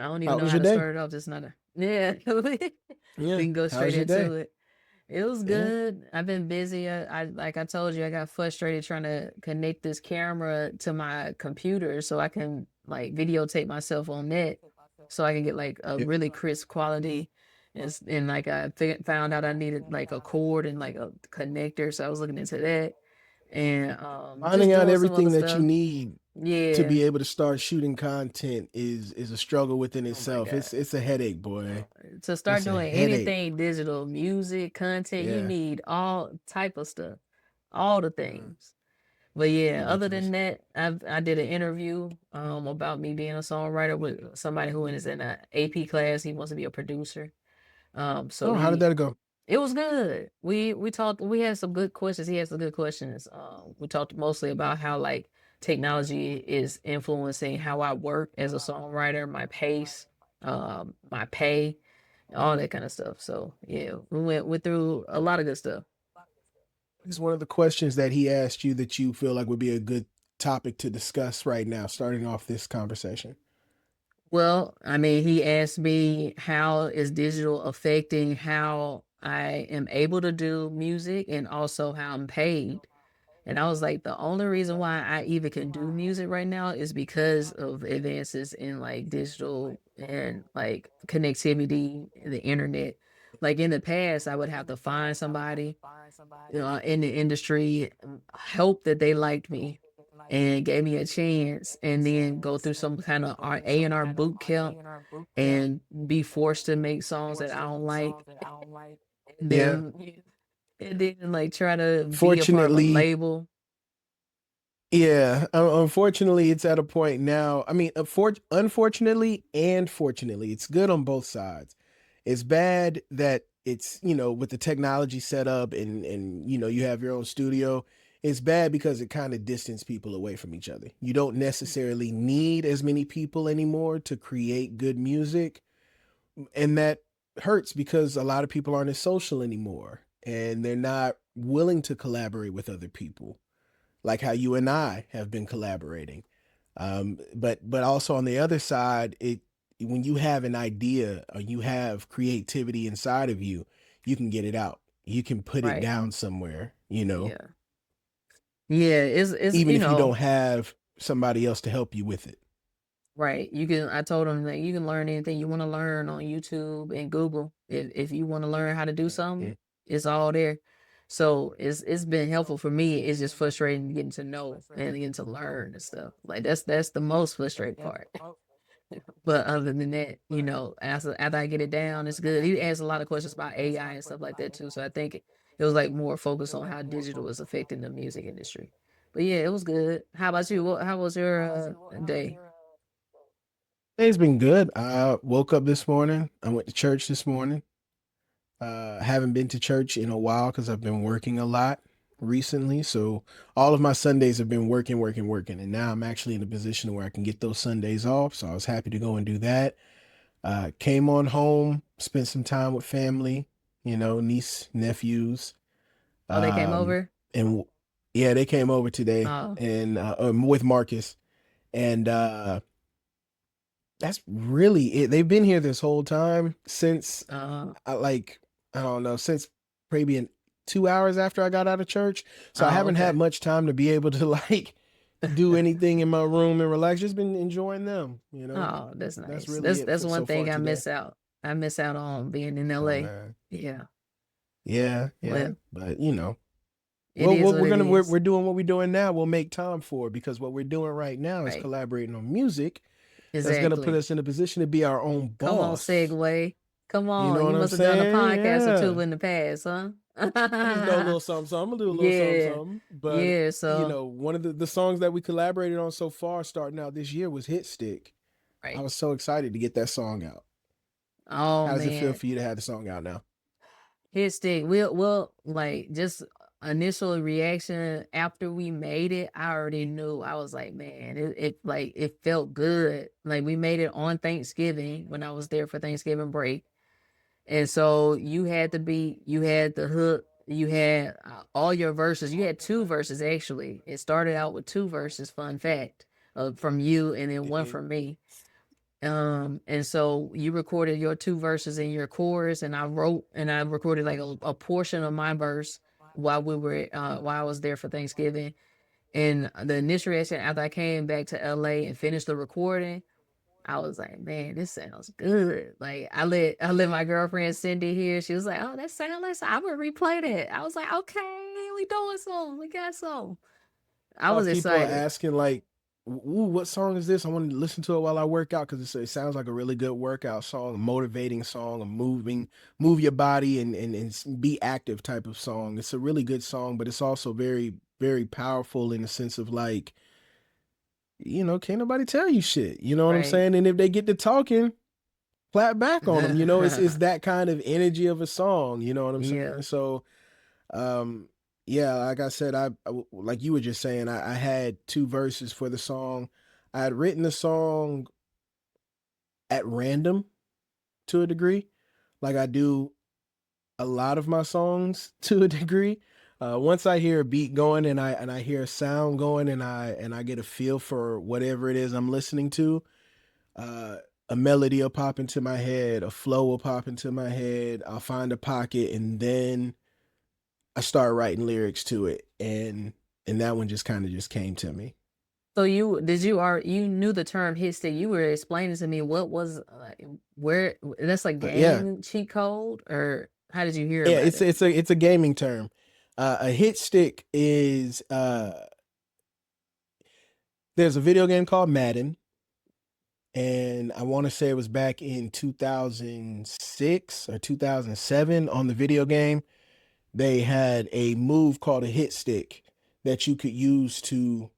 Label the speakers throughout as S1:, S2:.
S1: don't even
S2: How
S1: know
S2: was
S1: how
S2: your
S1: to
S2: day?
S1: start it off. Just not a yeah. We
S2: Yeah.
S1: can go
S2: How
S1: straight
S2: was your
S1: into
S2: day?
S1: it. It was
S2: Yeah.
S1: good. I've been busy. I like I told you, I got frustrated trying to connect this camera to my computer so I can like videotape myself on net, so I can get like a
S2: Yeah.
S1: really crisp quality. And like found out I needed like a cord and like a connector, so I was looking into that and just
S2: Finding out
S1: doing some other
S2: everything that you
S1: stuff.
S2: need to
S1: Yeah.
S2: be able to start shooting content is a struggle within
S1: Oh my
S2: itself.
S1: God.
S2: It's a headache, boy.
S1: To start
S2: It's a
S1: doing
S2: headache.
S1: anything digital, music, content, you
S2: Yeah.
S1: need all type of stuff, all the
S2: Mhm.
S1: things. But yeah, other than
S2: Ridiculous.
S1: that, I did an interview about me being a songwriter with somebody who is in a AP class. He wants to be a producer. So
S2: Oh, how did
S1: he
S2: that go?
S1: it was good. We talked. We had some good questions. He had some good questions. We talked mostly about how like technology is influencing how I work as a songwriter, my pace, my pay, all that kind of stuff. So yeah, we went through a lot of good stuff.
S2: It's one of the questions that he asked you that you feel like would be a good topic to discuss right now, starting off this conversation.
S1: Well, I mean, he asked me how is digital affecting how I am able to do music and also how I'm paid. And I was like, the only reason why I even can do music right now is because of advances in like digital and like connectivity, the internet. Like in the past, I would have to find somebody, in the industry, hope that they liked me and gave me a chance, and then go through some kind of A&R boot camp and be forced to make songs that I don't like, and
S2: Yeah.
S1: then like try to be a part of a
S2: Fortunately,
S1: label.
S2: yeah. Unfortunately, it's at a point now. I mean, unfortunately and fortunately, it's good on both sides. It's bad that it's, with the technology set up and you have your own studio. It's bad because it kind of distance people away from each other. You don't necessarily need as many people anymore to create good music, and that hurts because a lot of people aren't as social anymore and they're not willing to collaborate with other people like how you and I have been collaborating. But also on the other side, it when you have an idea or you have creativity inside of you, you can get it out. You can put it
S1: Right.
S2: down somewhere,
S1: Yeah. Yeah, it's
S2: even if you don't have somebody else to help you with it.
S1: right. You can I told him that you can learn anything you want to learn on YouTube and Google. If you want to learn how to do something,
S2: Mhm.
S1: it's all there. So it's been helpful for me. It's just frustrating getting to know and getting to learn and stuff. Like that's the most frustrating part. But other than that, after I get it down, it's good. He asked a lot of questions about AI and stuff like that too. So I think it was like more focused on how digital is affecting the music industry. But yeah, it was good. How about you? How was your day?
S2: It's been good. I woke up this morning. I went to church this morning. Haven't been to church in a while because I've been working a lot recently. So all of my Sundays have been working, working, working. And now I'm actually in a position where I can get those Sundays off. So I was happy to go and do that. Came on home, spent some time with family, niece, nephews.
S1: Oh, they came
S2: Um,
S1: over.
S2: and yeah, they came over today
S1: Oh,
S2: and with Marcus. And that's really it. They've been here this whole time since like I don't know, since maybe 2 hours after I got out of church. So I
S1: oh,
S2: haven't had
S1: okay.
S2: much time to be able to like do anything in my room and relax. Just been enjoying them.
S1: Oh, that's
S2: That's
S1: nice.
S2: really
S1: That's
S2: it
S1: that's
S2: for
S1: one
S2: so far
S1: thing I
S2: today.
S1: miss out. I miss out on being in
S2: Oh
S1: LA.
S2: man.
S1: Yeah.
S2: Yeah, yeah.
S1: Well,
S2: But
S1: it is
S2: what
S1: what
S2: we're
S1: it
S2: gonna
S1: is.
S2: we're doing what we're doing now. We'll make time for it because what we're doing right now is
S1: Right.
S2: collaborating on music that's gonna put
S1: Exactly.
S2: us in a position to be our own
S1: Come on,
S2: boss.
S1: segue. Come
S2: You know
S1: on.
S2: what
S1: You
S2: I'm
S1: must have done a
S2: saying?
S1: podcast or two
S2: Yeah.
S1: in the past,
S2: I just know a
S1: huh?
S2: little something, something. I'm gonna do a little something,
S1: Yeah.
S2: something. But
S1: Yeah. So,
S2: one of the songs that we collaborated on so far, starting out this year, was "Hit Stick." I
S1: right.
S2: was so excited to get that song out.
S1: Oh,
S2: How does it feel
S1: man.
S2: for you to have the song out now?
S1: His stick. We'll like just initial reaction after we made it. I already knew. I was like, man, it felt good. Like we made it on Thanksgiving when I was there for Thanksgiving break. And so you had the hook, you had all your verses. You had two verses actually. It started out with two verses, fun fact, from you and then one
S2: Mhm.
S1: from me. And so you recorded your two verses and your chorus, and I wrote and I recorded like a portion of my verse while I was there for Thanksgiving. And the initial reaction after I came back to LA and finished the recording, I was like, man, this sounds good. Like I let my girlfriend Cindy hear. She was like, oh, that sounds like I would replay that. I was like, okay, we doing some. We got some. I was
S2: People are
S1: excited.
S2: asking like, "Ooh, what song is this? I want to listen to it while I work out because it sounds like a really good workout song, a motivating song, a move your body and be active type of song. It's a really good song, but it's also very powerful in the sense of like, can't nobody tell you shit. You know what I'm
S1: Right.
S2: saying? And if they get to talking, clap back on them. It's that kind of energy of a song. You know what I'm
S1: Yeah.
S2: saying? So um, yeah, like I said, like you were just saying, I had two verses for the song. I had written the song at random to a degree, like I do a lot of my songs to a degree. Once I hear a beat going and I hear a sound going and I get a feel for whatever it is I'm listening to, uh, a melody will pop into my head, a flow will pop into my head. I'll find a pocket and then I started writing lyrics to it, and that one just kind of just came to me.
S1: So you knew the term hit stick. You were explaining to me what was where that's a
S2: Yeah,
S1: game cheat code, or how did you hear
S2: yeah,
S1: about
S2: it's
S1: it?
S2: it's a gaming term. A hit stick is there's a video game called Madden, and I want to say it was back in 2006 or 2007 on the video game. They had a move called a hit stick that you could use to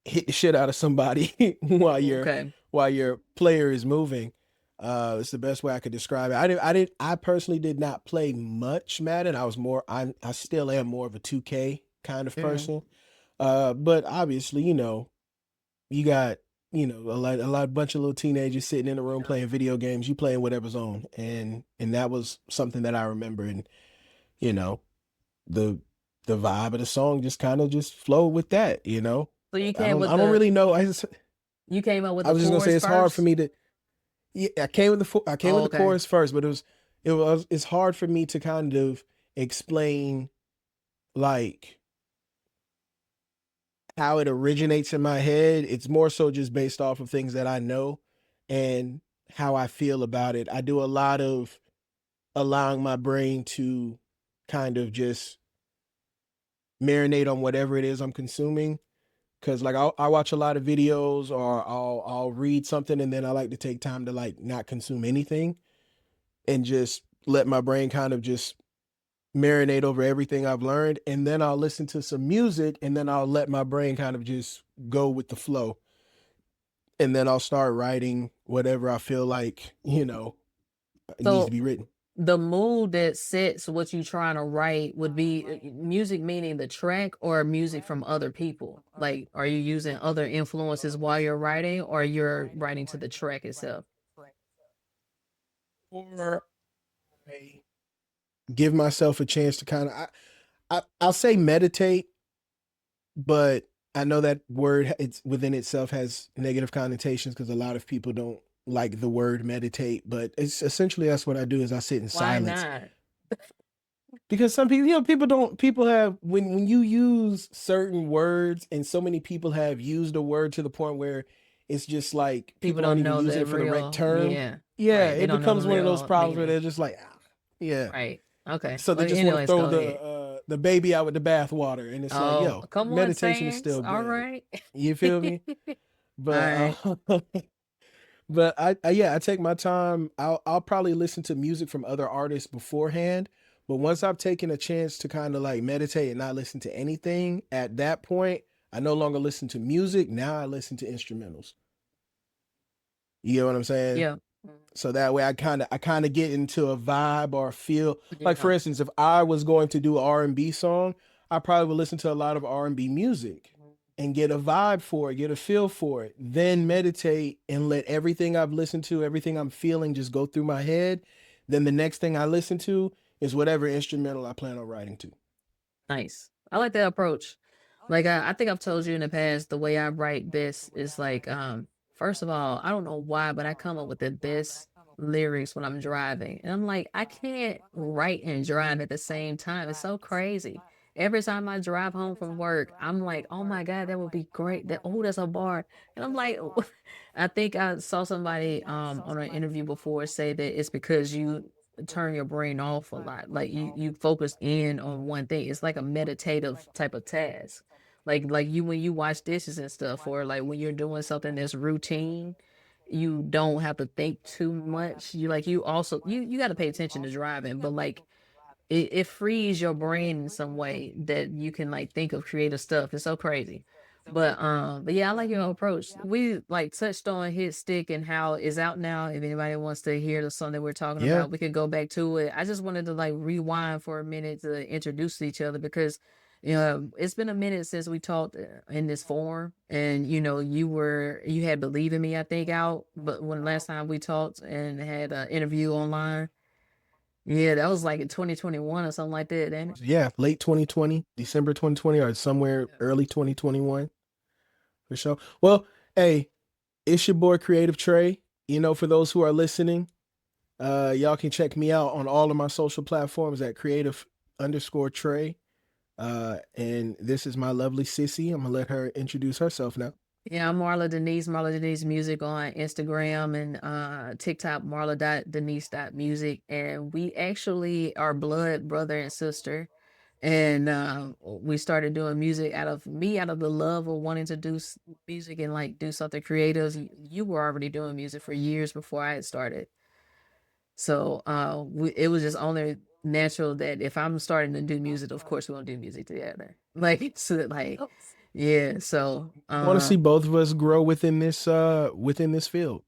S2: hit the shit out of somebody
S1: Okay.
S2: while your player is moving. It's the best way I could describe it. I personally did not play much Madden. I still am more of a 2K kind of
S1: Mhm.
S2: person. But obviously, you got, a bunch of little teenagers sitting in a room playing video games, you playing whatever's on. And that was something that I remember. And, you know, the the vibe of the song just kind of just flowed with that.
S1: So
S2: I don't really know.
S1: you came up with
S2: I
S1: the
S2: was just gonna say
S1: chorus
S2: it's hard for
S1: first.
S2: me to. Yeah, I came
S1: Oh,
S2: with the
S1: okay.
S2: chorus first, but it's hard for me to kind of explain like how it originates in my head. It's more so just based off of things that I know and how I feel about it. I do a lot of allowing my brain to kind of just marinate on whatever it is I'm consuming. Cause like I watch a lot of videos or I'll read something and then I like to take time to like not consume anything and just let my brain kind of just marinate over everything I've learned. And then I'll listen to some music and then I'll let my brain kind of just go with the flow. And then I'll start writing whatever I feel like, it needs to
S1: So
S2: be written.
S1: the mood that sets what you trying to write would be music, meaning the track, or music from other people. Like, are you using other influences while you're writing, or you're writing to the track itself?
S2: Or I give myself a chance to kind of, I'll say meditate, but I know that word it's within itself has negative connotations because a lot of people don't like the word meditate, but it's essentially that's what I do is I sit in
S1: Why
S2: silence
S1: not?
S2: because some people, people don't people have when you use certain words and so many people have used a word to the point where it's just like
S1: People
S2: people aren't
S1: don't
S2: even
S1: know
S2: using
S1: the
S2: it for the right
S1: real,
S2: term.
S1: yeah,
S2: Yeah,
S1: right. They
S2: it
S1: don't know the
S2: becomes one of those
S1: real
S2: problems where
S1: meaning,
S2: they're just like, yeah.
S1: right? Okay.
S2: So they
S1: Well,
S2: just want to
S1: anyways,
S2: throw
S1: go ahead.
S2: the baby out with the bathwater, and it's like,
S1: Oh,
S2: yo,
S1: come on,
S2: meditation is
S1: Saints.
S2: still
S1: All
S2: good.
S1: right.
S2: You feel me?
S1: All
S2: But
S1: right.
S2: but yeah, I take my time. I'll probably listen to music from other artists beforehand, but once I've taken a chance to kind of like meditate and not listen to anything, at that point, I no longer listen to music. Now I listen to instrumentals. You get what I'm saying?
S1: Yeah.
S2: So that way I kind of get into a vibe or a feel. Like for
S1: Yeah.
S2: instance, if I was going to do an R&B song, I probably would listen to a lot of R&B music and get a vibe for it, get a feel for it, then meditate and let everything I've listened to, everything I'm feeling just go through my head. Then the next thing I listen to is whatever instrumental I plan on writing to.
S1: Nice. I like that approach. Like I think I've told you in the past, the way I write best is like First of all, I don't know why, but I come up with the best lyrics when I'm driving. And I'm like, I can't write and drive at the same time. It's so crazy. Every time I drive home from work, I'm like, oh my God, that would be great. That oh, that's a bar. And I'm like, I think I saw somebody on an interview before say that it's because you turn your brain off a lot. Like you focus in on one thing. It's like a meditative type of task. Like you when you wash dishes and stuff, or like when you're doing something that's routine, you don't have to think too much. You like you also you got to pay attention to driving, but like it frees your brain in some way that you can like think of creative stuff. It's so crazy. But yeah, I like your approach. We like touched on Hit Stick and how it's out now. If anybody wants to hear the song that we're talking
S2: Yeah.
S1: about, we could go back to it. I just wanted to like rewind for a minute to introduce each other because it's been a minute since we talked in this form, and you had Believe in Me, I think, out, but when last time we talked and had an interview online. Yeah, that was like in 2021 or something like that, ain't it?
S2: Yeah, late 2020, December 2020, or somewhere early 2021 for sure. Well, hey, it's your boy Creative Trey. For those who are listening, y'all can check me out on all of my social platforms at creative_Trey. And this is my lovely sissy. I'm gonna let her introduce herself now.
S1: Yeah, I'm Marla Denise Music on Instagram and TikTok, Marla.Denise.music. And we actually are blood brother and sister. And we started doing music out of the love of wanting to do music and like do something creative. You were already doing music for years before I had started. So it was just only natural that if I'm starting to do music, of course we're gonna do music together. Like so like yeah, so
S2: I want to see both of us grow within this field.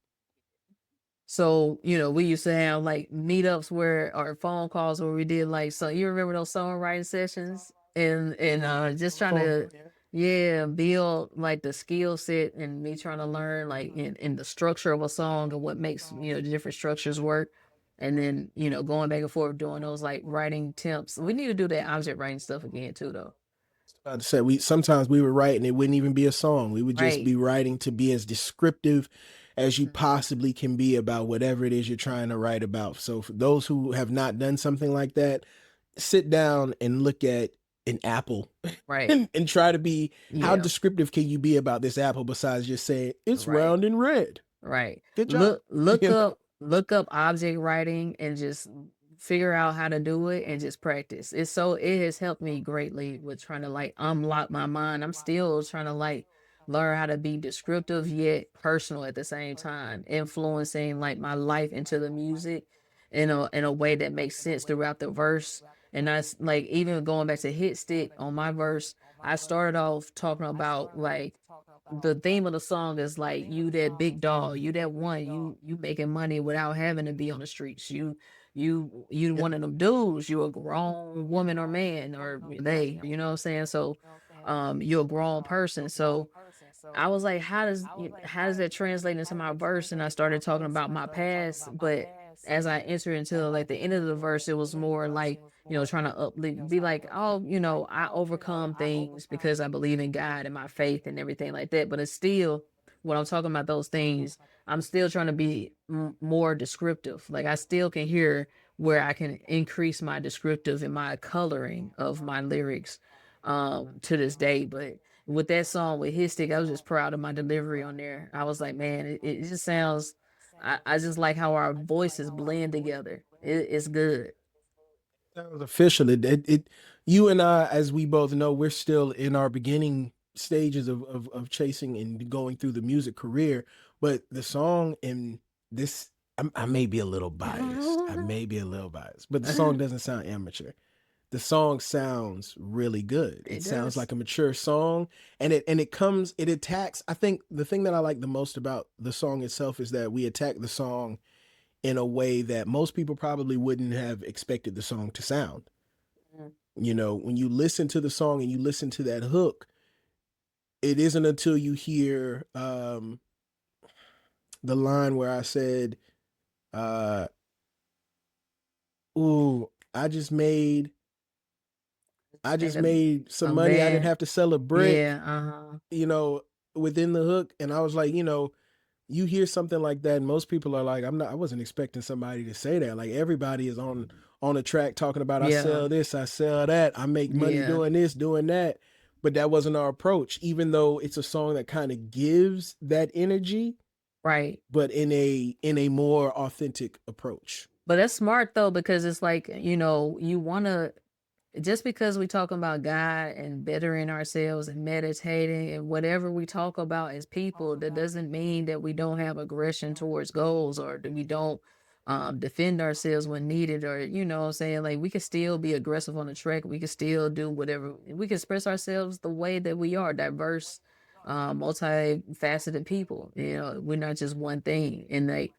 S1: we used to have like meetups where or phone calls where we did like so you remember those songwriting sessions and just trying
S2: Telephone.
S1: to yeah, build like the skill set and me trying to learn like in the structure of a song and what makes the different structures work. And then, going back and forth doing those like writing temps. We need to do that object writing stuff again too though.
S2: About to say we sometimes we would write and it wouldn't even be a song. We would just
S1: Right.
S2: be writing to be as descriptive as you
S1: Mhm.
S2: possibly can be about whatever it is you're trying to write about. So for those who have not done something like that, sit down and look at an apple
S1: Right.
S2: and try to be how
S1: Yeah.
S2: descriptive can you be about this apple besides just saying it's
S1: Right.
S2: round and red.
S1: Right.
S2: Good job.
S1: Look up object writing and just figure out how to do it and just practice. It has helped me greatly with trying to like unlock my mind. I'm still trying to like learn how to be descriptive yet personal at the same time, influencing like my life into the music in a way that makes sense throughout the verse. And that's like even going back to Hit Stick on my verse, I started off talking about like the theme of the song is like you that big dog, you that one, you making money without having to be on the streets. You
S2: Yep.
S1: one of them dudes. You a grown woman or man or they. You know what I'm saying? So, you're a grown person. So I was like, how does that translate into my verse? And I started talking about my past, but as I entered into like the end of the verse, it was more like trying to uplift, be like, oh, I overcome things because I believe in God and my faith and everything like that. But it's still when I'm talking about those things, I'm still trying to be more descriptive. Like I still can hear where I can increase my descriptive and my coloring of my lyrics to this day, but with that song with His Stick, I was just proud of my delivery on there. I was like, man, it just sounds. I just like how our voices blend together. It's good.
S2: That was official. You and I, as we both know, we're still in our beginning stages of chasing and going through the music career. But the song and this, I may be a little biased. I may be a little biased, but the song doesn't sound amateur. The song sounds really good. It
S1: It
S2: sounds
S1: does.
S2: like a mature song, and it attacks. I think the thing that I like the most about the song itself is that we attack the song in a way that most people probably wouldn't have expected the song to sound.
S1: Mm.
S2: When you listen to the song and you listen to that hook, it isn't until you hear the line where I said, uh, "Ooh, I
S1: Made
S2: just made some
S1: a
S2: money. I didn't
S1: bad.
S2: have to sell a brick."
S1: Yeah. Uh huh.
S2: You know, within the hook, and I was like, you hear something like that, and most people are like, I wasn't expecting somebody to say that. Like everybody is on a track talking about I
S1: Yeah,
S2: sell this, I sell that, I make money
S1: yeah,
S2: doing this, doing that. But that wasn't our approach, even though it's a song that kind of gives that energy,
S1: right.
S2: but in a more authentic approach.
S1: But that's smart though, because it's like, you want to, just because we talking about God and bettering ourselves and meditating and whatever we talk about as people, that doesn't mean that we don't have aggression towards goals, or that we don't defend ourselves when needed, or what I'm saying, like we can still be aggressive on the track. We can still do whatever. We can express ourselves the way that we are, diverse, multifaceted people. We're not just one thing. And like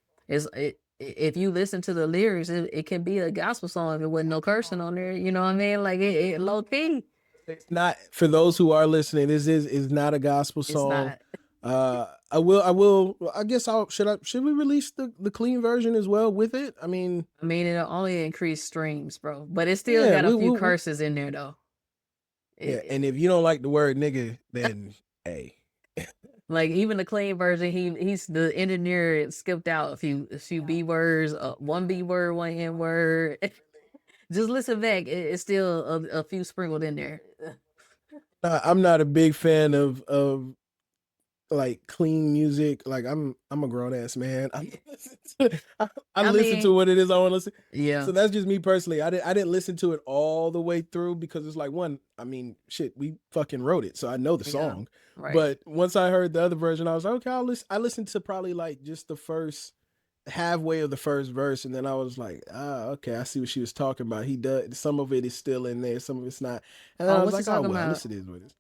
S1: if you listen to the lyrics, it can be a gospel song if it wasn't no cursing on there. You know what I mean? Like it low key.
S2: It's not, for those who are listening, this is not a gospel
S1: It's
S2: song.
S1: not.
S2: I guess should we release the clean version as well with it? I mean,
S1: I mean, it'll only increase streams, bro. But it still
S2: yeah,
S1: got a few curses in there though.
S2: yeah,
S1: It,
S2: and if you don't like the word nigga, then hey.
S1: like even the clean version, he's the engineer skipped out a few b words, one b word, one n word. Just listen back. It's still a few sprinkled in there.
S2: I'm not a big fan of like clean music. Like I'm a grown ass man. I
S1: I
S2: listen to
S1: mean,
S2: what it is I want to listen.
S1: yeah,
S2: So that's just me personally. I didn't listen to it all the way through because it's like, one, I mean, shit, we fucking wrote it, so I know the
S1: yeah,
S2: song.
S1: right.
S2: But once I heard the other version, I was like, okay, I listened to probably like just the first halfway of the first verse, and then I was like, okay, I see what she was talking about. He does, some of it is still in there, some of it's not. And then
S1: Oh,
S2: I was
S1: what you
S2: like, oh
S1: talking
S2: well, I
S1: about?
S2: guess it is what it is.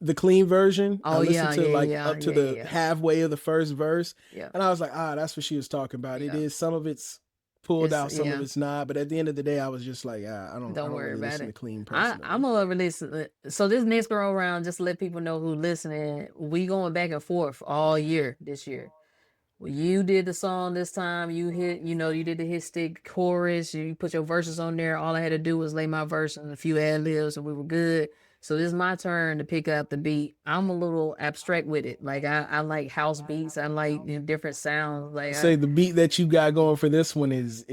S2: The clean version, I
S1: Oh
S2: listened
S1: yeah,
S2: to
S1: yeah,
S2: like
S1: yeah,
S2: up to
S1: yeah,
S2: the
S1: yeah,
S2: halfway of the first verse,
S1: yeah,
S2: and I was like, that's what she was talking about. It
S1: yeah.
S2: is, some of it's pulled out, some of
S1: Yeah.
S2: it's not. But at the end of the day, I was just like, I
S1: Don't
S2: don't
S1: worry
S2: really
S1: about
S2: listen to
S1: it.
S2: clean
S1: I'm
S2: personally.
S1: gonna release it. So this next go around, just to let people know who listening, we going back and forth all year this year. Well, you did the song this time. You did the hit stick chorus. You put your verses on there. All I had to do was lay my verse and a few ad libs, and we were good. So this is my turn to pick up the beat. I'm a little abstract with it. Like I like house beats. I like different sounds.
S2: I
S1: Like
S2: say the beat that you got going for this one is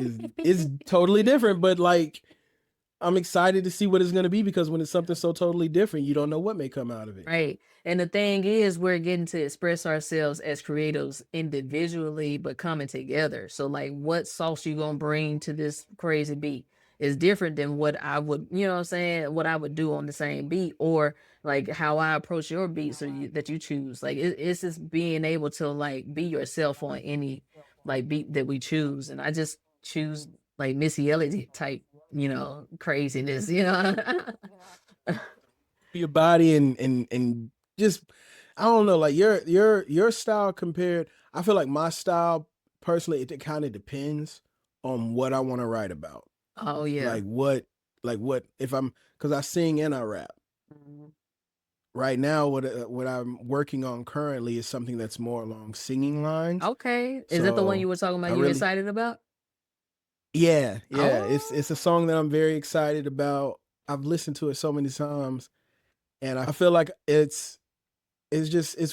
S2: totally different, but like I'm excited to see what it's gonna be because when it's something so totally different, you don't know what may come out of it.
S1: Right. And the thing is, we're getting to express ourselves as creatives individually, but coming together. So, like, what sauce you gonna bring to this crazy beat is different than what I would, you know what I'm saying, what I would do on the same beat, or like how I approach your beat, that you choose. Like, it's just being able to like be yourself on any like beat that we choose. And I just choose like Missy Elliott type, craziness,
S2: Your body and just, I don't know, like your style compared, I feel like my style personally, it kind of depends on what I want to write about.
S1: Oh yeah.
S2: Like what if I'm, because I sing and I rap.
S1: Mhm.
S2: Right now, what I'm working on currently is something that's more along singing lines.
S1: Okay. Is that the one you
S2: So
S1: were talking
S2: I
S1: about you
S2: really,
S1: excited about?
S2: yeah, it's a
S1: Oh.
S2: song that I'm very excited about. I've listened to it so many times, and I feel like it's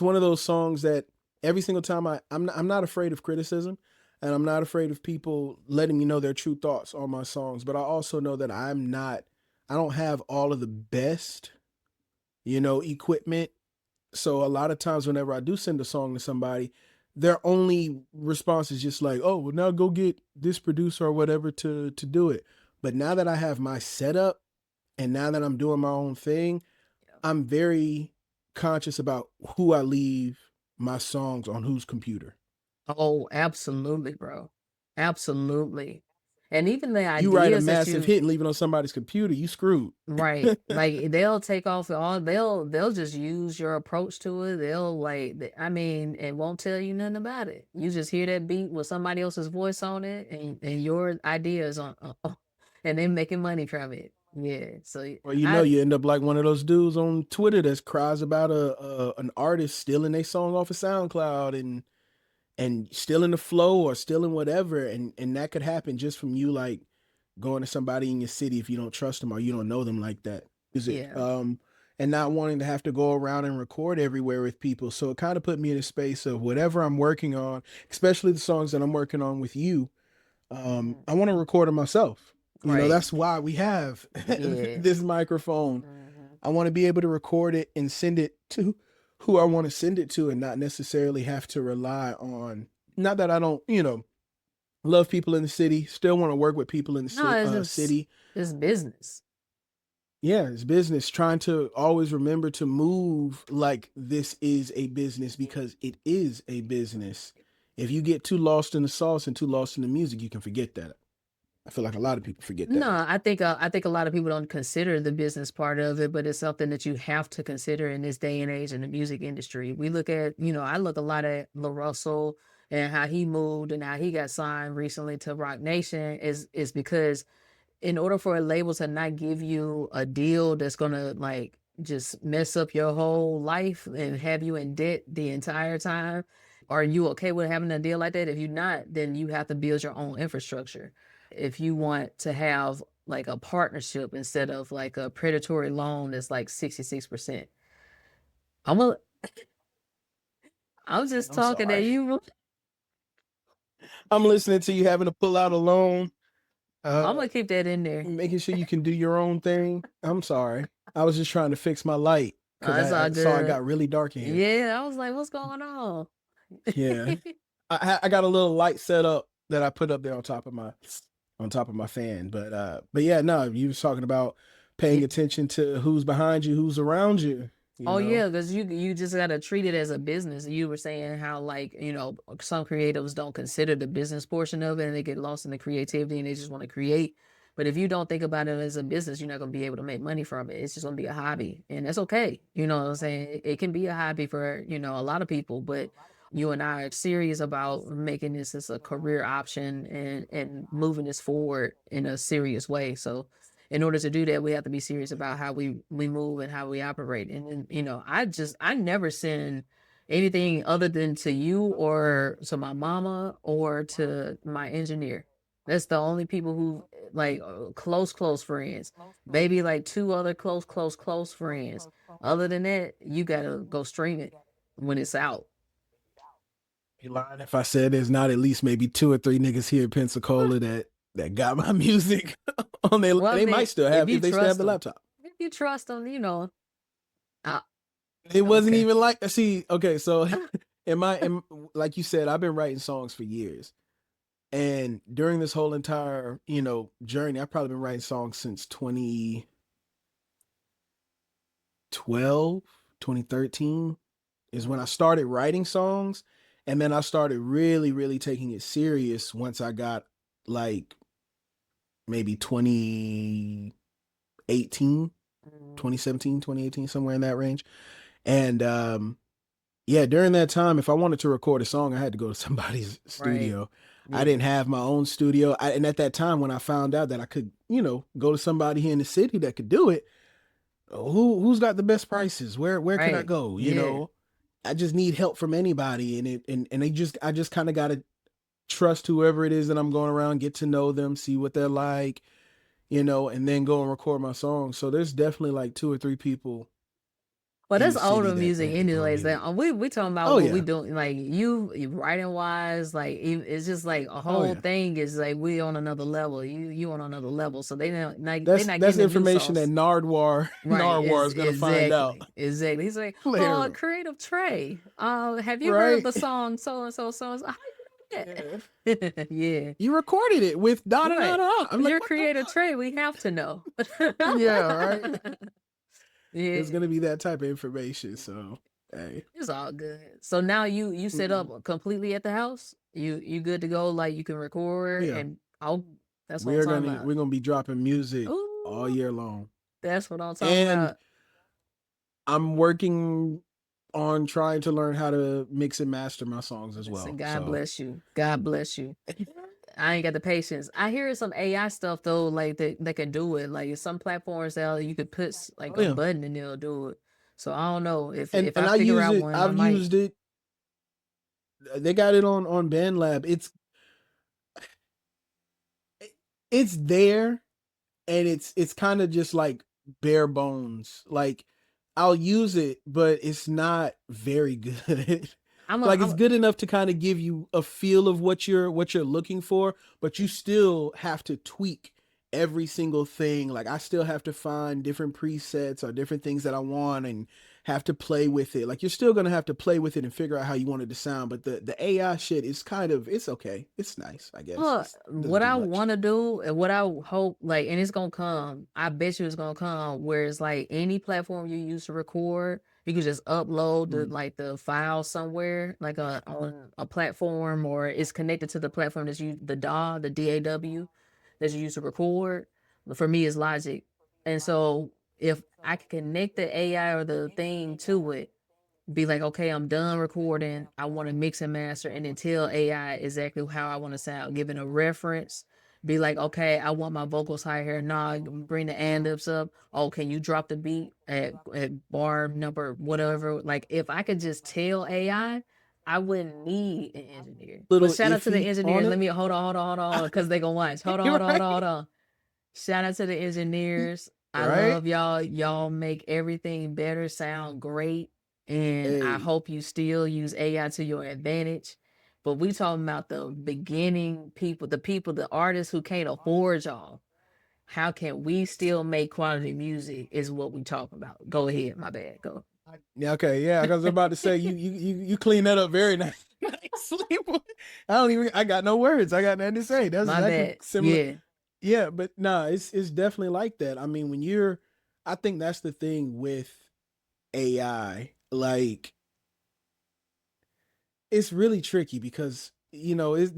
S2: one of those songs that every single time I'm not afraid of criticism, and I'm not afraid of people letting me know their true thoughts on my songs, but I also know that I don't have all of the best, equipment. So a lot of times whenever I do send a song to somebody, their only response is just like, "Oh, well now go get this producer or whatever to do it." But now that I have my setup and now that I'm doing my own thing,
S1: Yeah.
S2: I'm very conscious about who I leave my songs on, whose computer.
S1: Oh, absolutely, bro. Absolutely. And even the
S2: You write a
S1: ideas that
S2: massive
S1: you
S2: hit and leave it on somebody's computer, you screwed.
S1: right, like they'll take off all they'll just use your approach to it. They'll like I mean, it won't tell you nothing about it. You just hear that beat with somebody else's voice on it, and your ideas on and they making money from it. Yeah. So
S2: Well,
S1: I
S2: you end up like one of those dudes on Twitter that cries about a an artist stealing their song off of SoundCloud and stealing the flow or stealing whatever, and that could happen just from you like going to somebody in your city if you don't trust them or you don't know them like that. Music.
S1: yeah.
S2: and not wanting to have to go around and record everywhere with people. So it kind of put me in a space of whatever I'm working on, especially the songs that I'm working on with you.
S1: Mhm.
S2: I want to record them myself. You know,
S1: Right.
S2: that's why we have
S1: Yeah.
S2: this microphone.
S1: Mhm.
S2: I want to be able to record it and send it to who I want to send it to and not necessarily have to rely on, not that I don't, love people in the city, still want to work with people in the
S1: No, it's just
S2: city.
S1: it's business.
S2: Yeah, it's business. Trying to always remember to move like this is a business because it is a business. If you get too lost in the sauce and too lost in the music, you can forget that. I feel like a lot of people forget
S1: No,
S2: that.
S1: I think a lot of people don't consider the business part of it, but it's something that you have to consider in this day and age in the music industry. We look at, I look a lot at La Russell and how he moved and how he got signed recently to Rock Nation is because in order for a label to not give you a deal that's gonna like just mess up your whole life and have you in debt the entire time, are you okay with having a deal like that? If you're not, then you have to build your own infrastructure. If you want to have like a partnership instead of like a predatory loan that's like 66%. I'm a, I'm just
S2: I'm
S1: talking to
S2: sorry.
S1: you.
S2: I'm listening to you having to pull out a loan,
S1: I'm
S2: uh,
S1: gonna keep that in there.
S2: making sure you can do your own thing. I'm sorry. I was just trying to fix my light because
S1: It's
S2: I
S1: all
S2: saw it
S1: good.
S2: got really dark in here.
S1: Yeah, I was like, what's going on?
S2: Yeah. I got a little light set up that I put up there on top of my fan. But yeah, no, you was talking about paying
S1: Yeah.
S2: attention to who's behind you, who's around you, you
S1: Oh
S2: know.
S1: yeah, because you just gotta treat it as a business. You were saying how like some creatives don't consider the business portion of it, and they get lost in the creativity, and they just want to create. But if you don't think about it as a business, you're not gonna be able to make money from it. It's just gonna be a hobby, and that's okay. You know what I'm saying? It can be a hobby for a lot of people, but you and I are serious about making this as a career option and moving this forward in a serious way. So in order to do that, we have to be serious about how we move and how we operate. And then, I never send anything other than to you or to my mama or to my engineer. That's the only people who like close friends. Maybe like two other close friends. Other than that, you gotta go stream it when it's out.
S2: Be lying if I said there's not at least maybe two or three niggas here in Pensacola that got my music on their.
S1: Well, I
S2: They might
S1: mean,
S2: still
S1: if
S2: have
S1: you
S2: if they still have
S1: trust
S2: the
S1: them,
S2: laptop.
S1: if you trust them, uh,
S2: It wasn't
S1: okay.
S2: even like see. Okay, so in like you said, I've been writing songs for years. And during this whole entire, journey, I've probably been writing songs since 2012, 2013 is when I started writing songs. And then I started really, really taking it serious once I got like maybe 2018,
S1: Mm,
S2: 2017, 2018, somewhere in that range. And yeah, during that time, if I wanted to record a song, I had to go to somebody's
S1: right.
S2: studio. I
S1: Yeah.
S2: didn't have my own studio. And at that time, when I found out that I could, go to somebody here in the city that could do it, who's got the best prices? Where can I
S1: Right.
S2: go?
S1: Yeah.
S2: I just need help from anybody, and I just kind of gotta trust whoever it is that I'm going around, get to know them, see what they're like, and then go and record my song. So there's definitely like two or three people
S1: Well,
S2: in
S1: that's
S2: the city
S1: older
S2: that
S1: music,
S2: that can
S1: anyways.
S2: really.
S1: That we talking about
S2: Oh
S1: what we
S2: yeah,
S1: doing, like you writing wise, like it's just like a
S2: oh
S1: whole
S2: yeah.
S1: thing is like we on another level. You on another level, so they not
S2: That's
S1: getting the juice
S2: information that
S1: sauce.
S2: Nardwar
S1: Right?
S2: Narwar
S1: Is
S2: is gonna find out
S1: exactly. He's like,
S2: later on,
S1: creative Trey. Have you heard
S2: right?
S1: the song so and so so and so? How you
S2: Yeah.
S1: know that? Yeah.
S2: You recorded it with da da da
S1: Right.
S2: da. I'm like,
S1: You're
S2: what the
S1: creator
S2: fuck?
S1: Trey. We have to know.
S2: Yeah, right. It's
S1: Yeah.
S2: gonna be that type of information. So, hey,
S1: It's all good. So now you set
S2: mm-mm.
S1: up completely at the house. You good to go. Like you can
S2: Oh
S1: record
S2: yeah,
S1: and oh, that's what I'm talking about.
S2: we're gonna be dropping music all
S1: Ooh,
S2: year long,
S1: that's what I'm talking
S2: and
S1: about.
S2: I'm working on trying to learn how to mix and master my songs as
S1: Listen,
S2: well.
S1: God
S2: So,
S1: bless you. God bless you. I ain't got the patience. I hear some AI stuff though, like that can do it. Like some platforms that you could put like
S2: oh
S1: a
S2: yeah,
S1: button and they'll do it. So I don't know if I
S2: and I
S1: figure
S2: use
S1: out
S2: it.
S1: one, I
S2: I've
S1: might.
S2: used it. They got it on BandLab. It's there, and it's kind of just like bare bones. Like I'll use it, but it's not very good.
S1: I'm a,
S2: Like
S1: I'm
S2: it's
S1: a,
S2: good enough to kind of give you a feel of what you're looking for, but you still have to tweak every single thing. Like I still have to find different presets or different things that I want and have to play with it. Like you're still gonna have to play with it and figure out how you want it to sound. But the AI shit is kind of it's okay. It's nice, I guess. It doesn't
S1: what
S2: do
S1: I
S2: much.
S1: want to do and what I hope like, and it's gonna come. I bet you it's gonna come. Where it's like any platform you use to record, you can just upload the
S2: Mm.
S1: like the file somewhere, like on a platform, or it's connected to the platform that's you the DAW, the DAW that you use to record. For me, is Logic, and so if I can connect the AI or the thing to it, be like, okay, I'm done recording. I want to mix and master, and then tell AI exactly how I want to sound, giving a reference. Be like, okay, I want my vocals high here. Nah, bring the and ups up. Oh, can you drop the beat at bar number whatever? Like, if I could just tell AI, I wouldn't need an engineer. But
S2: Little
S1: shout out to the
S2: iffy on
S1: engineers. Let
S2: it,
S1: me hold on, because they gonna watch. Hold
S2: right?
S1: on. Shout out to the engineers. I
S2: Right?
S1: love y'all. Y'all make everything better, sound great. And I
S2: Hey,
S1: hope you still use AI to your advantage. But we talking about the beginning people, the artists who can't afford y'all. How can we still make quality music is what we talking about. Go ahead, my bad. Go.
S2: yeah, okay, yeah. Because I'm about to say you clean that up very nice, nicely. I don't even. I got no words. I got nothing to say. That's
S1: My
S2: exactly
S1: bad.
S2: similar.
S1: Yeah.
S2: Yeah, but nah, it's definitely like that. I mean, when you're, I think that's the thing with AI. Like, it's really tricky because there's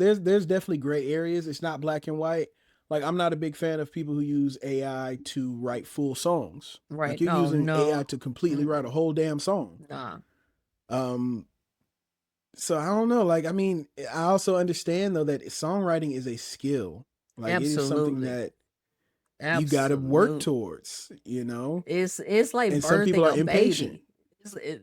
S2: definitely gray areas. It's not black and white. Like, I'm not a big fan of people who use AI to write full songs. Like,
S1: Right.
S2: you're
S1: Oh
S2: using AI
S1: no.
S2: to completely write a
S1: Mm-mm.
S2: whole damn song.
S1: Nah.
S2: Um, so I don't know. Like, I mean, I also understand though that songwriting is a skill. Like, it is something
S1: Absolutely.
S2: that you got to work
S1: Absolutely.
S2: towards.
S1: It's like
S2: And some people
S1: birthing
S2: are
S1: a
S2: impatient.
S1: baby.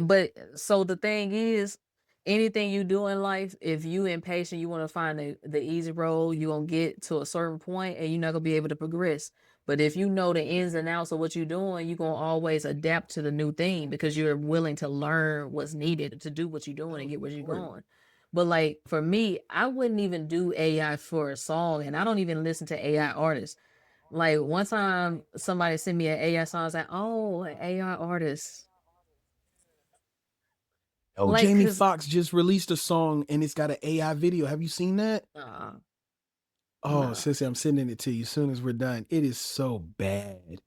S1: But so the thing is, anything you do in life, if you impatient, you want to find the easy road, you gonna get to a certain point and you're not gonna be able to progress. But if you know the ins and outs of what you're doing, you're gonna always adapt to the new thing because you're willing to learn what's needed to do what you're doing and
S2: Oh,
S1: get where you're
S2: important.
S1: going. But like for me, I wouldn't even do AI for a song, and I don't even listen to AI artists. Like one time somebody sent me an AI song, I was like, oh, an AI artist.
S2: Oh,
S1: Like,
S2: Jamie
S1: cause
S2: Foxx just released a song and it's got an AI video. Have you seen that?
S1: uh
S2: Oh,
S1: nah.
S2: sissy, I'm sending it to you as soon as we're done. It is so bad.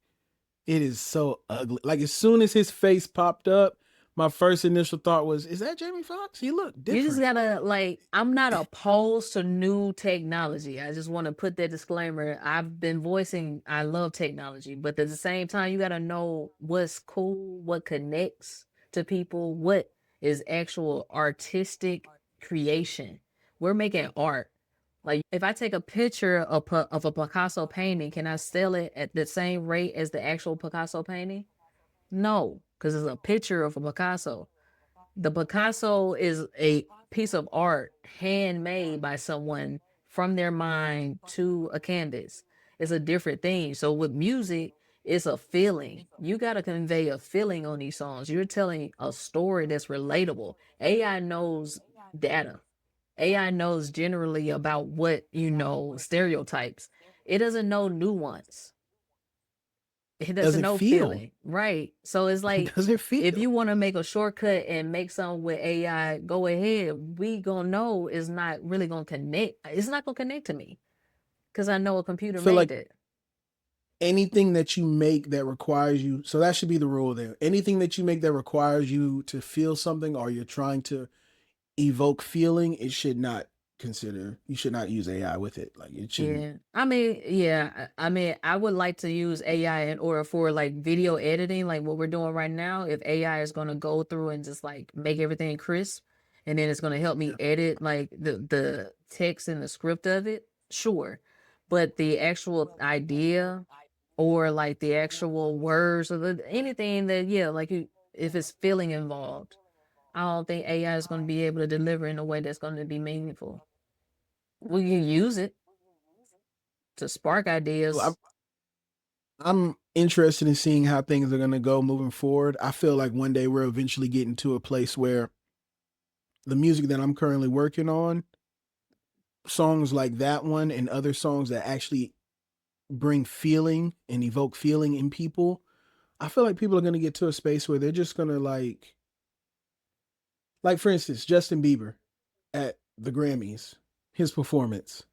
S2: It is so ugly. Like as soon as his face popped up, my first initial thought was, "Is that Jamie Foxx? He looked
S1: You just
S2: different."
S1: gotta like I'm not opposed to new technology. I just wanna put that disclaimer. I've been voicing I love technology, but at the same time you gotta know what's cool, what connects to people, what is actual artistic creation. We're making art. Like if I take a picture of a Picasso painting, can I sell it at the same rate as the actual Picasso painting? No, because it's a picture of a Picasso. The Picasso is a piece of art handmade by someone from their mind to a canvas. It's a different thing. So with music, it's a feeling. You got to convey a feeling on these songs. You're telling a story that's relatable. AI knows data. AI knows generally about what, stereotypes. It doesn't know nuance. It
S2: Does
S1: doesn't
S2: it
S1: know
S2: feel?
S1: feeling. Right. So it's like
S2: Does it
S1: if
S2: feel?
S1: you want to make a shortcut and make something with AI, go ahead. We gonna know it's not really gonna connect. It's not gonna connect to me because I know a
S2: I
S1: computer
S2: feel
S1: made
S2: like
S1: it.
S2: anything that you make that requires you, so that should be the rule there. Anything that you make that requires you to feel something or you're trying to evoke feeling, it should not you should not use AI with it. Like it shouldn't.
S1: Yeah. I mean, yeah. I mean, I would like to use AI in order for like video editing, like what we're doing right now. If AI is going to go through and just like make everything crisp, and then it's going to help me
S2: Yeah.
S1: edit like the text and the script of it, sure. But the actual idea or like the actual words or anything that, yeah, like if it's feeling involved, I don't think AI is going to be able to deliver in a way that's going to be meaningful. We can use it to spark
S2: Well,
S1: ideas.
S2: I'm interested in seeing how things are going to go moving forward. I feel like one day we're eventually getting to a place where the music that I'm currently working on, songs like that one and other songs that actually bring feeling and evoke feeling in people, I feel like people are going to get to a space where they're just going to like for instance, Justin Bieber at the Grammys, his performance.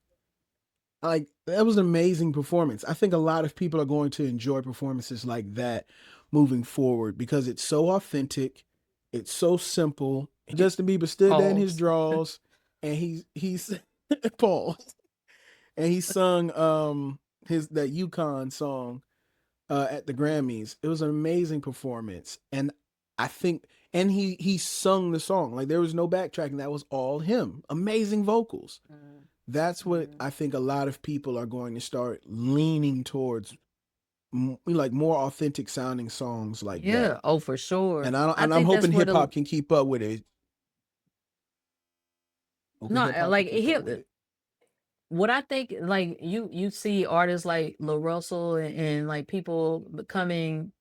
S2: Like that was an amazing performance. I think a lot of people are going to enjoy performances like that moving forward because it's so authentic, it's so simple. Justin Bieber stood there in his
S1: Pause.
S2: drawers and he's Paul and he sung his that Yukon song at the Grammys. It was an amazing performance, and I think and he sung the song like there was no backtracking. That was all him. Amazing vocals.
S1: Mm,
S2: That's what
S1: mm.
S2: I think a lot of people are going to start leaning towards, like more authentic sounding songs like that.
S1: Yeah, oh, for sure. I
S2: And I'm
S1: think
S2: hoping
S1: that's where
S2: hip
S1: the
S2: hop can keep up with it. Hoping
S1: no,
S2: hip hop can
S1: like
S2: keep up
S1: hip.
S2: with it.
S1: What I think, like you see artists like La Russell and like people becoming,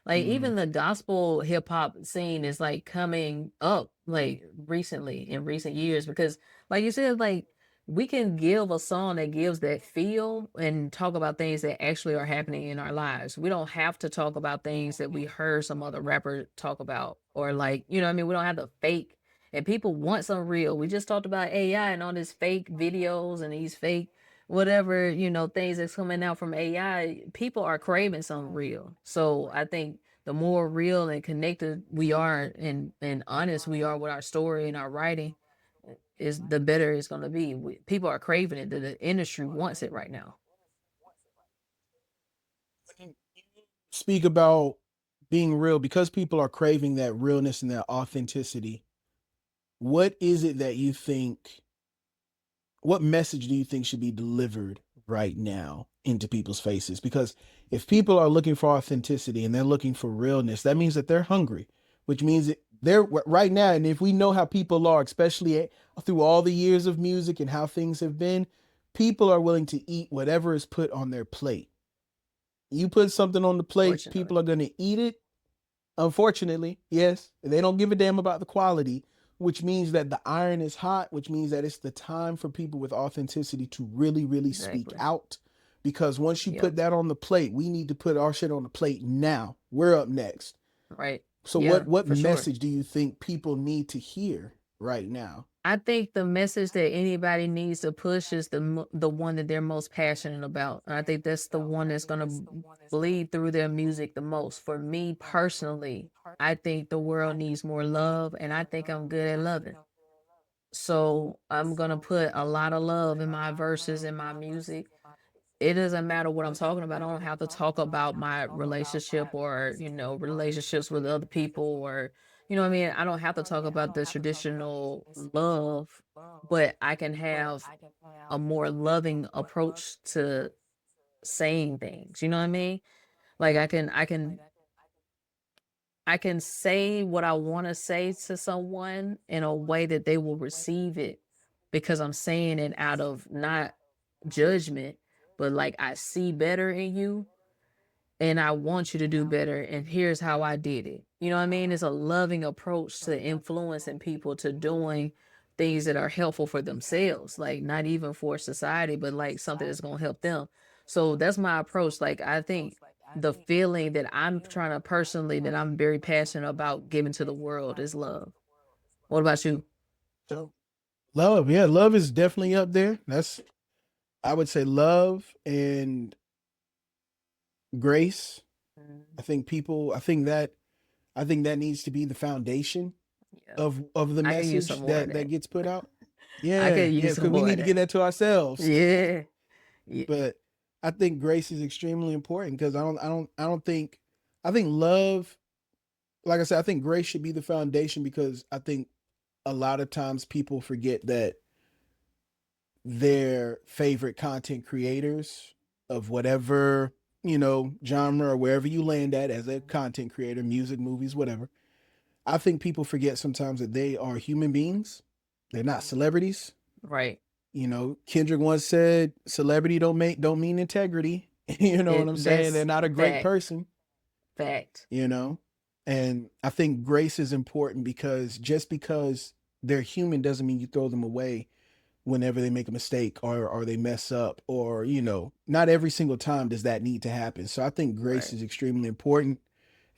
S1: like
S2: Mm.
S1: even the gospel hip hop scene is like coming up like recently in recent years because, like you said, like we can give a song that gives that feel and talk about things that actually are happening in our lives. We don't have to talk about things that we heard some other rapper talk about or like you know what I mean. We don't have to fake and people want some real. We just talked about AI and all these fake videos and these fake whatever, things that's coming out from AI. People are craving some real. So I think the more real and connected we are and honest we are with our story and our writing is the better it's going to be. People are craving it. The industry wants it right now.
S2: Speak about being real because people are craving that realness and that authenticity. What is it that you think what message do you think should be delivered right now into people's faces? Because if people are looking for authenticity and they're looking for realness, that means that they're hungry, which means that they're right now. And if we know how people are, especially through all the years of music and how things have been, people are willing to eat whatever is put on their plate. You put something on the plate,
S1: Fortunately,
S2: people are going to eat it. Unfortunately, yes, they don't give a damn about the quality, which means that the iron is hot, which means that it's the time for people with authenticity to really, really speak
S1: exactly.
S2: out. Because once you
S1: Yep.
S2: put that on the plate, we need to put our shit on the plate now. We're up next.
S1: Right.
S2: So
S1: Yeah,
S2: what
S1: for sure.
S2: message do you think people need to hear right now?
S1: I think the message that anybody needs to push is the one that they're most passionate about. And I think that's the one that's going to bleed through their music the most. For me personally, I think the world needs more love, and I think I'm good at loving. So I'm going to put a lot of love in my verses in my music. It doesn't matter what I'm talking about. I don't have to talk about my relationship or, relationships with other people or, what I mean? I don't have to talk about the traditional love, but I can have a more loving approach to saying things. You know what I mean? Like I can say what I want to say to someone in a way that they will receive it because I'm saying it out of not judgment, but like I see better in you and I want you to do better. And here's how I did it. You know what I mean? It's a loving approach to influencing people to doing things that are helpful for themselves, like not even for society, but like something that's going to help them. So that's my approach. Like, I think the feeling that I'm trying to personally, that I'm very passionate about giving to the world is love. What about you?
S2: So love, yeah, love is definitely up there. That's I would say love and grace.
S1: Mm,
S2: I think that needs to be the foundation
S1: yeah.
S2: of the
S1: I could use
S2: message
S1: some more of
S2: that
S1: that.
S2: gets put out.
S1: I
S2: Yeah,
S1: could
S2: yeah,
S1: use
S2: because
S1: some
S2: we
S1: more
S2: need
S1: of
S2: to get
S1: that.
S2: that to ourselves.
S1: Yeah. Yeah.
S2: But I think grace is extremely important because I think love, like I said, I think grace should be the foundation because I think a lot of times people forget that their favorite content creators of whatever, genre or wherever you land at as a content creator, music, movies, whatever. I think people forget sometimes that they are human beings. They're not celebrities.
S1: Right.
S2: Kendrick once said, "Celebrity don't mean integrity," You know what
S1: It
S2: I'm saying? They're
S1: that's
S2: not a great
S1: fact,
S2: person,
S1: fact.
S2: you know? And I think grace is important because just because they're human doesn't mean you throw them away whenever they make a mistake or they mess up or, not every single time does that need to happen. So I think grace
S1: Right,
S2: is extremely important.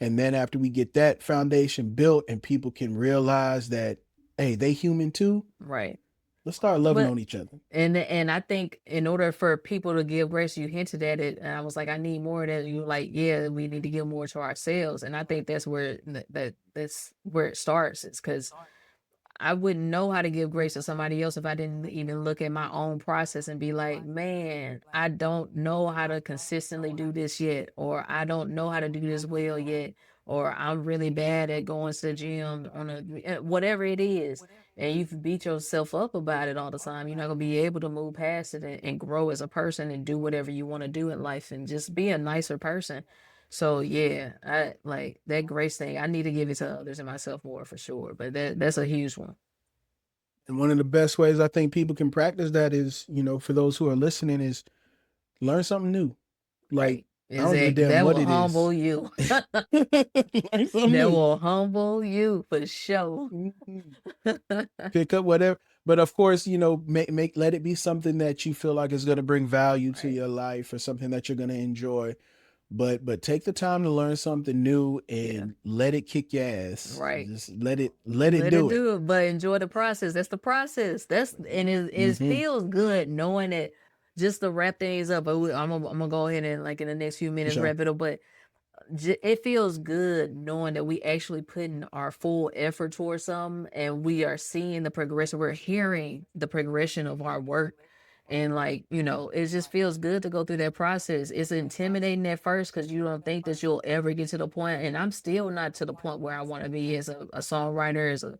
S2: And then after we get that foundation built and people can realize that, hey, they human too,
S1: right.
S2: let's start loving
S1: But
S2: on each other.
S1: and I think in order for people to give grace, you hinted at it, and I was like, I need more of that. You were like, yeah, we need to give more to ourselves, and I think that's where that's where it starts. It's because I wouldn't know how to give grace to somebody else if I didn't even look at my own process and be like, man, I don't know how to consistently do this yet, or I don't know how to do this well yet, or I'm really bad at going to the gym on whatever it is. And you beat yourself up about it all the time. You're not gonna be able to move past it and grow as a person and do whatever you want to do in life and just be a nicer person. So yeah, I like that grace thing. I need to give it to others and myself more for sure. But that's a huge one.
S2: And one of the best ways I think people can practice that is, for those who are listening, is learn something new. Like,
S1: Right.
S2: I don't give a
S1: Exactly.
S2: damn
S1: That
S2: what
S1: will
S2: it is.
S1: humble you.
S2: Learn something
S1: That
S2: new.
S1: will humble you for sure.
S2: Mhm. Pick up whatever. But of course, make let it be something that you feel like is going to bring value to
S1: Right.
S2: your life or something that you're going to enjoy. But take the time to learn something new
S1: Yeah.
S2: and let it kick your ass.
S1: Right.
S2: Just let it
S1: Let it
S2: do it.
S1: do it, but enjoy the process. That's the process. That's and it
S2: Hmm.
S1: feels good knowing that. Just to wrap things up, but I'm gonna go ahead and like in the next few
S2: For
S1: minutes
S2: sure.
S1: wrap it up. But it feels good knowing that we actually putting our full effort towards something and we are seeing the progression. We're hearing the progression of our work. And like, it just feels good to go through that process. It's intimidating at first because you don't think that you'll ever get to the point. And I'm still not to the point where I want to be as a songwriter, as a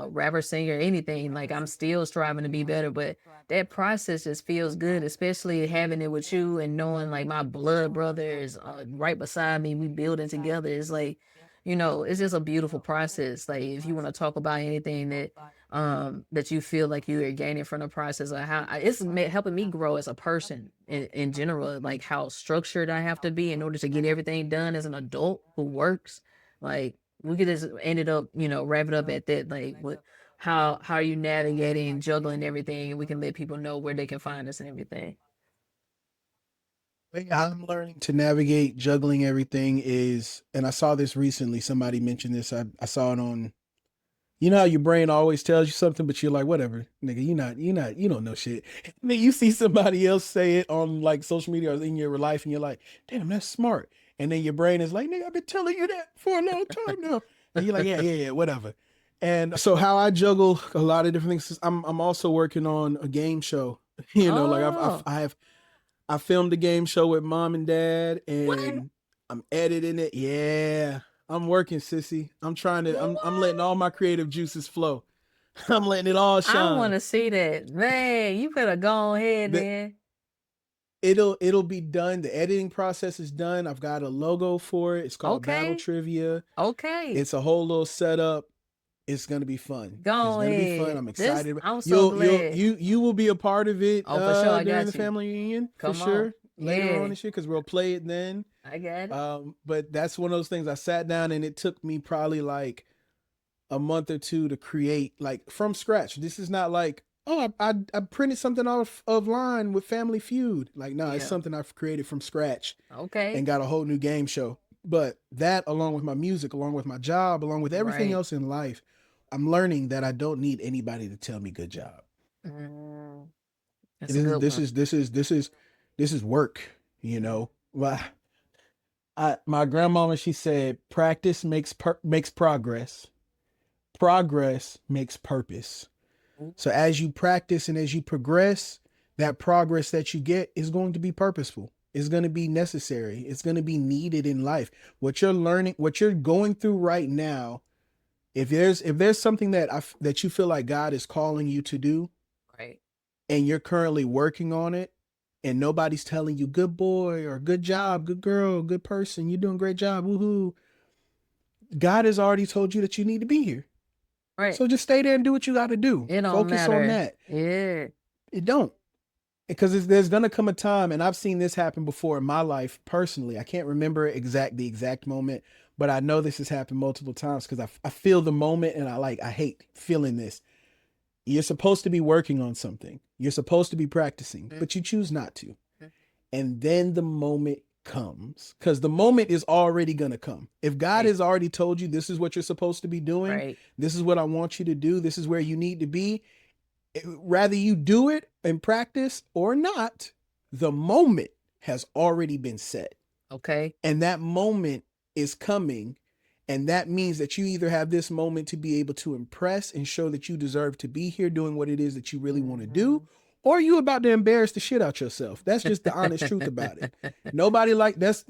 S1: rapper, singer, anything. Like I'm still striving to be better. But that process just feels good, especially having it with you and knowing like my blood brother is right beside me. We building together. It's like, it's just a beautiful process. Like if you want to talk about anything that you feel like you are gaining from the process of how it's helping me grow as a person in general, like how structured I have to be in order to get everything done as an adult who works. Like we could just ended up, wrap it up at that. Like what how are you navigating, juggling everything, and we can let people know where they can find us and everything.
S2: Way I'm learning to navigate juggling everything is, and I saw this recently. Somebody mentioned this. I saw it on. You know how your brain always tells you something, but you're like, whatever, nigga, you don't know shit. And then you see somebody else say it on like social media or in your life, and you're like, damn, that's smart. And then your brain is like, nigga, I've been telling you that for a long time now. And you're like, yeah, yeah, yeah, whatever. And so how I juggle a lot of different things is I'm also working on a game show. Like
S1: Oh,
S2: I filmed a game show with mom and dad,
S1: what?
S2: and I'm editing it. Yeah, I'm working, sissy. I'm letting all my creative juices flow. I'm letting it all
S1: I want
S2: shine.
S1: to see that, man. You better go ahead
S2: The
S1: then.
S2: it'll be done. The editing process is done. I've got a logo for it. It's called Battle
S1: Okay,
S2: Trivia.
S1: okay,
S2: It's a whole little setup. It's gonna be fun. It's
S1: go
S2: gonna be fun.
S1: ahead.
S2: I'm
S1: This
S2: excited.
S1: I'm so
S2: You'll
S1: glad.
S2: you will be a part of it
S1: Oh, for sure, I
S2: during the
S1: got you.
S2: family reunion for
S1: Come on,
S2: sure later on
S1: yeah,
S2: this year because we'll play it then.
S1: I got it.
S2: But that's one of those things I sat down and it took me probably like a month or two to create like from scratch. This is not like, oh, I printed something off of line with Family Feud. Like, no, it's
S1: Yeah,
S2: something I've created from scratch and
S1: okay,
S2: got a whole new game show. But that, along with my music, along with my job, along with everything
S1: right.
S2: else in life, I'm learning that I don't need anybody to tell me good job.
S1: Mm, that's
S2: This
S1: a
S2: is
S1: good
S2: this
S1: one.
S2: is this is this is this is work, Well, my grandmama, she said, practice makes progress. Progress makes purpose. So as you practice and as you progress, that progress that you get is going to be purposeful. It's going to be necessary. It's going to be needed in life. What you're learning, what you're going through right now, if there's something that you feel like God is calling you to do
S1: Right,
S2: and you're currently working on it and nobody's telling you good boy or good job, good girl, good person, you're doing a great job, woohoo. God has already told you that you need to be here.
S1: right.
S2: So just stay there and do what you got to do.
S1: It don't
S2: Focus on
S1: matter.
S2: that.
S1: Yeah,
S2: It don't. because there's gonna come a time, and I've seen this happen before in my life personally. I can't remember the exact moment, but I know this has happened multiple times because I feel the moment, and I hate feeling this. You're supposed to be working on something. You're supposed to be practicing, but you choose not to. And then the moment comes, because the moment is already going to come. If God
S1: Right.
S2: has already told you this is what you're supposed to be doing,
S1: Right.
S2: this is what I want you to do, this is where you need to be, rather you do it in practice or not, the moment has already been set.
S1: Okay.
S2: And that moment is coming. And that means that you either have this moment to be able to impress and show that you deserve to be here doing what it is that you really want to do, or you about to embarrass the shit out yourself. That's just the honest truth about it. Nobody like that's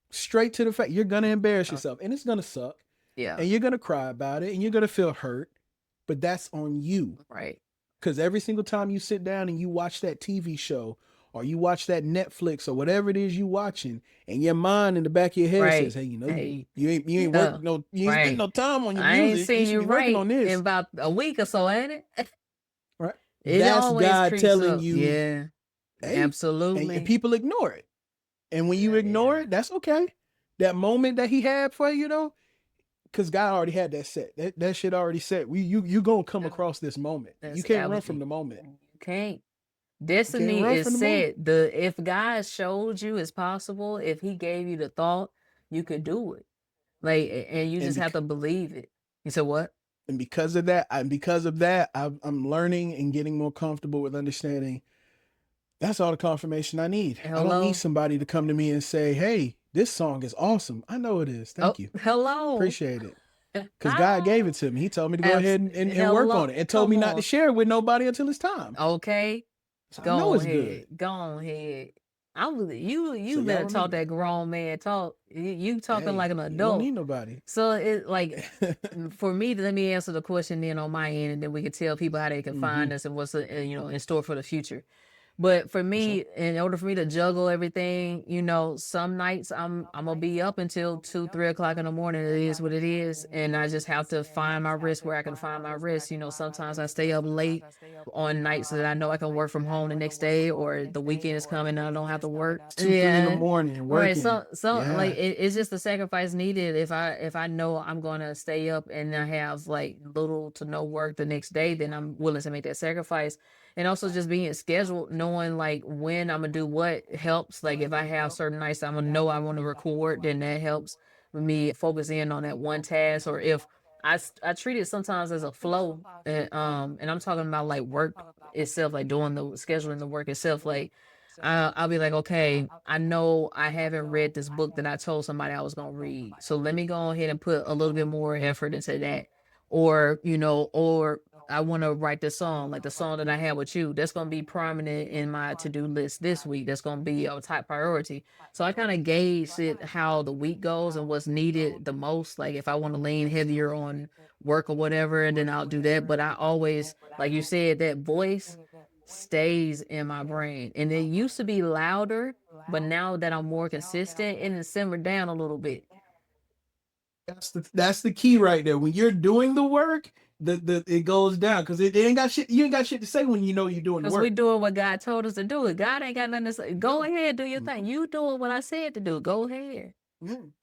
S2: straight to the fact. You're gonna embarrass yourself, and it's gonna suck,
S1: Yeah.
S2: and you're gonna cry about it, and you're gonna feel hurt, but that's on you.
S1: Right.
S2: Because every single time you sit down and you watch that TV show or you watch that Netflix or whatever it is you watching, and your mind in the back of your head says,
S1: Right.
S2: "Hey, you know,
S1: Hey.
S2: you ain't
S1: Yeah.
S2: work no, you ain't spend
S1: Right.
S2: no time on your
S1: I ain't
S2: music. You
S1: seen
S2: should
S1: you
S2: be working
S1: right
S2: on
S1: in
S2: this."
S1: about a week or so, ain't it?
S2: Right?
S1: It
S2: That's
S1: always
S2: God
S1: creeps
S2: telling
S1: up.
S2: you,
S1: Yeah.
S2: "Hey," and
S1: Absolutely.
S2: people ignore it. And when you ignore
S1: Yeah.
S2: it, that's okay. That moment that He had for you, though, because God already had that set. That shit already set. You gonna come across this moment. You
S1: That's
S2: can't run from
S1: absolutely.
S2: the moment.
S1: You can't.
S2: You can't
S1: Destiny
S2: run
S1: is
S2: from the moment.
S1: set. The if God showed you it's possible, if He gave you the thought, you could do it. Like, and you
S2: And
S1: just have
S2: because
S1: to believe it. You said what?
S2: and because of that, I'm learning and getting more comfortable with understanding. That's all the confirmation I need. I don't need
S1: Hello.
S2: somebody to come to me and say, "Hey, this song is awesome." I know it is.
S1: Oh,
S2: Thank you.
S1: hello.
S2: Appreciate it. Because God gave it to me. He told me to go
S1: Abs-
S2: ahead and work on
S1: hello.
S2: it, and told me
S1: Come
S2: not to
S1: on.
S2: share it with nobody until it's time.
S1: Okay.
S2: So I know
S1: Go
S2: it's
S1: ahead.
S2: good.
S1: Go ahead. I'm you.
S2: So
S1: You
S2: y'all
S1: better talk
S2: remember.
S1: that grown man talk. You talking
S2: Hey,
S1: like an
S2: you don't
S1: adult.
S2: need nobody.
S1: So it like for me, let me answer the question then on my end, and then we can tell people how they can
S2: Mm-hmm.
S1: find us and what's in store for the future. But for
S2: For sure.
S1: me, in order for me to juggle everything, some nights I'm gonna be up until 2, 3 o'clock in the morning. It is what it is, and I just have to find my rest where I can find my rest. Sometimes I stay up late on nights that I know I can work from home the next day, or the weekend is coming and I don't have to work.
S2: It's 2, 3 in the
S1: Yeah,
S2: morning
S1: right.
S2: working.
S1: So like
S2: Yeah.
S1: it's just a sacrifice needed if I know I'm gonna stay up and I have like little to no work the next day, then I'm willing to make that sacrifice. And also just being scheduled, knowing like when I'm gonna do what helps. Like if I have certain nights I'm gonna know I want to record, then that helps with me focus in on that one task. Or if I treat it sometimes as a flow, and I'm talking about like work itself, like doing the scheduling the work itself. Like I'll be like, okay, I know I haven't read this book that I told somebody I was gonna read, so let me go ahead and put a little bit more effort into that. Or I want to write the song, like the song that I had with you. That's gonna be prominent in my to do list this week. That's gonna be a top priority. So I kind of gauge it how the week goes and what's needed the most. Like if I want to lean heavier on work or whatever, and then I'll do that. But I always, like you said, that voice stays in my brain. And it used to be louder, but now that I'm more consistent, it has simmered down a little bit.
S2: That's the key right there. When you're doing the work, the it goes down because it ain't got shit. You ain't got shit to say when you know you're doing the
S1: Because we
S2: work.
S1: doing what God told us to do. It. God ain't got nothing to say. Go ahead, do your thing. You doing what I said to do. Go ahead.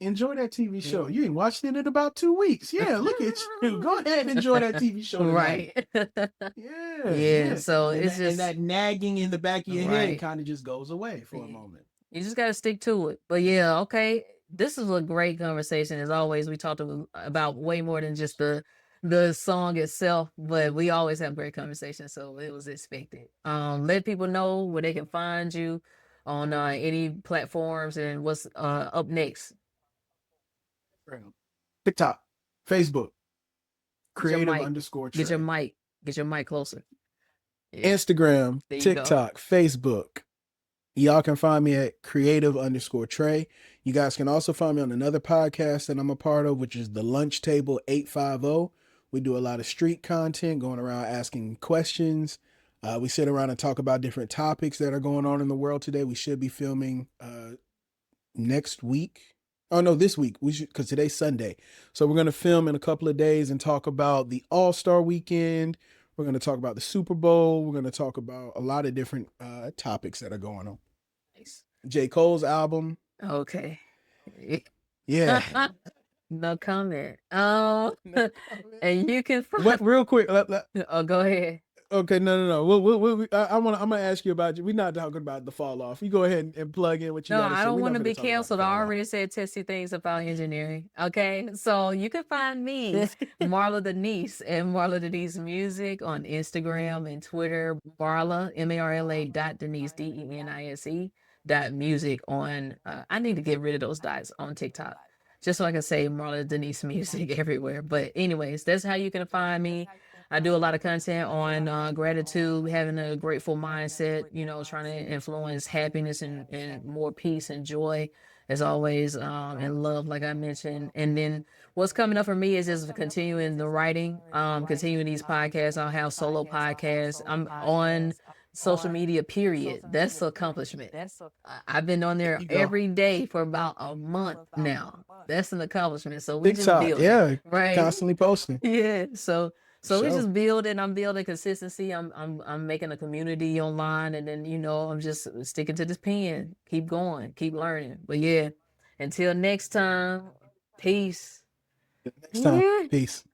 S2: Enjoy that TV show.
S1: Yeah.
S2: You ain't watched it in about 2 weeks. Yeah, look at you. Go ahead and enjoy that TV show tonight.
S1: Right.
S2: Yeah,
S1: Yeah.
S2: yeah.
S1: So
S2: And
S1: it's
S2: that
S1: just
S2: nagging in the back of your head
S1: right.
S2: kind of just goes away for a
S1: Yeah.
S2: moment.
S1: You just got to stick to it. But yeah, okay. This is a great conversation. As always, we talked about way more than just the song itself, but we always have great conversations, so it was expected. Let people know where they can find you on any platforms and what's up next.
S2: TikTok, Facebook,
S1: Get your
S2: creative
S1: mic.
S2: underscore
S1: Get your
S2: Trey.
S1: mic. Get your mic closer. Yeah.
S2: Instagram,
S1: There you go.
S2: TikTok, Facebook. Y'all can find me at creative underscore Trey. You guys can also find me on another podcast that I'm a part of, which is the Lunch Table 850. We do a lot of street content, going around asking questions. We sit around and talk about different topics that are going on in the world today. We should be filming next week. Oh no, this week. We should, because today's Sunday. So we're gonna film in a couple of days and talk about the All-Star weekend. We're going to talk about the Super Bowl. We're going to talk about a lot of different topics that are going on.
S1: Nice.
S2: J. Cole's album.
S1: Okay.
S2: Yeah.
S1: No comment.
S2: No comment.
S1: And you can
S2: What?
S1: find.
S2: Real quick.
S1: Oh, go ahead.
S2: Okay, no. I'm gonna ask you about you. We're not talking about the fall off. You go ahead and plug in what you
S1: No,
S2: got to
S1: I
S2: say.
S1: don't
S2: We're
S1: want
S2: not
S1: to
S2: gonna
S1: be
S2: talk about the
S1: canceled. I
S2: fall off.
S1: already said testy things about engineering. Okay. So you can find me, Marla Denise, and Marla Denise Music on Instagram and Twitter. Marla, Marla dot Denise, Denise dot music on, I need to get rid of those dots on TikTok. Just so I can say Marla Denise Music everywhere. But, anyways, that's how you can find me. I do a lot of content on gratitude, having a grateful mindset, trying to influence happiness and more peace and joy, as always, and love, like I mentioned. And then what's coming up for me is just continuing the writing, continuing these podcasts. I'll have solo podcasts. I'm on social media, period. That's accomplishment. I've been on
S2: There
S1: there
S2: you go.
S1: every day for about a month now. That's an accomplishment. So we just
S2: TikTok.
S1: building,
S2: Yeah,
S1: right?
S2: constantly posting.
S1: Yeah. So we
S2: So
S1: just building. I'm building consistency. I'm making a community online, and then I'm just sticking to this pen. Keep going. Keep learning. But yeah, until next time, peace.
S2: next time,
S1: Yeah.
S2: peace.